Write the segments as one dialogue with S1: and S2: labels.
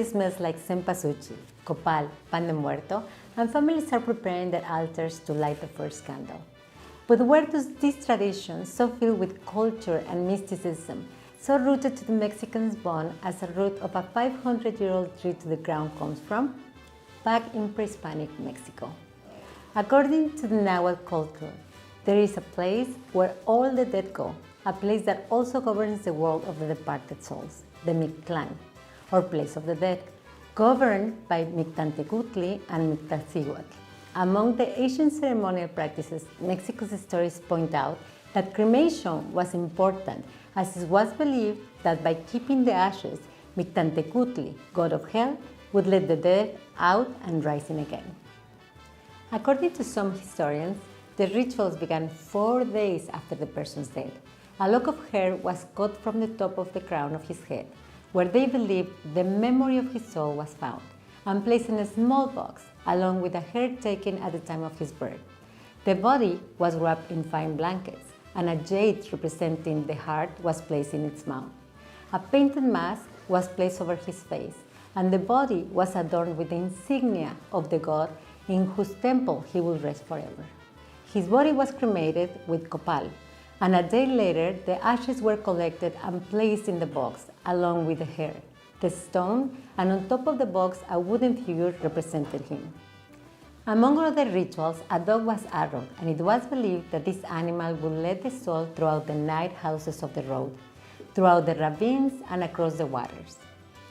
S1: already smells like cempasúchil, copal, pan de muerto, and families are preparing their altars to light the first candle. But where does this tradition, so filled with culture and mysticism, so rooted to the Mexicans' bond as a root of a 500-year-old tree to the ground comes from? Back in pre-Hispanic Mexico. According to the Nahuatl culture, there is a place where all the dead go, a place that also governs the world of the departed souls, the Mictlán, or place of the dead, governed by Mictantecutli and Mictatziguatl. Among the ancient ceremonial practices, Mexico's stories point out that cremation was important, as it was believed that by keeping the ashes, Mictantecutli, god of hell, would let the dead out and rising again. According to some historians, the rituals began 4 days after the person's death. A lock of hair was cut from the top of the crown of his head, where they believed the memory of his soul was found, and placed in a small box, along with the hair taken at the time of his birth. The body was wrapped in fine blankets, and a jade representing the heart was placed in its mouth. A painted mask was placed over his face, and the body was adorned with the insignia of the god in whose temple he would rest forever. His body was cremated with copal, and a day later the ashes were collected and placed in the box along with the hair, the stone, and on top of the box a wooden figure represented him. Among other rituals, a dog was arrowed, and it was believed that this animal would lead the soul throughout the night houses of the road, throughout the ravines and across the waters.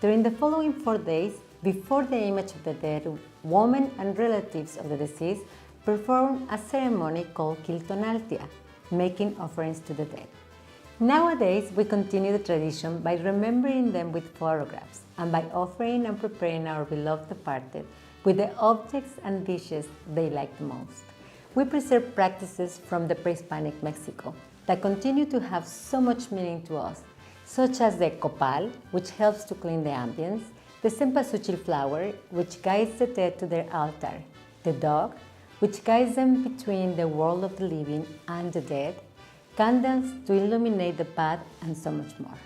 S1: During the following 4 days, before the image of the dead, women and relatives of the deceased performed a ceremony called Kiltonaltia, making offerings to the dead. Nowadays, we continue the tradition by remembering them with photographs and by offering and preparing our beloved departed with the objects and dishes they like the most. We preserve practices from the pre-Hispanic Mexico that continue to have so much meaning to us, such as the copal, which helps to clean the ambience, the cempasúchil flower, which guides the dead to their altar, the dog, which guides them between the world of the living and the dead, candles to illuminate the path, and so much more.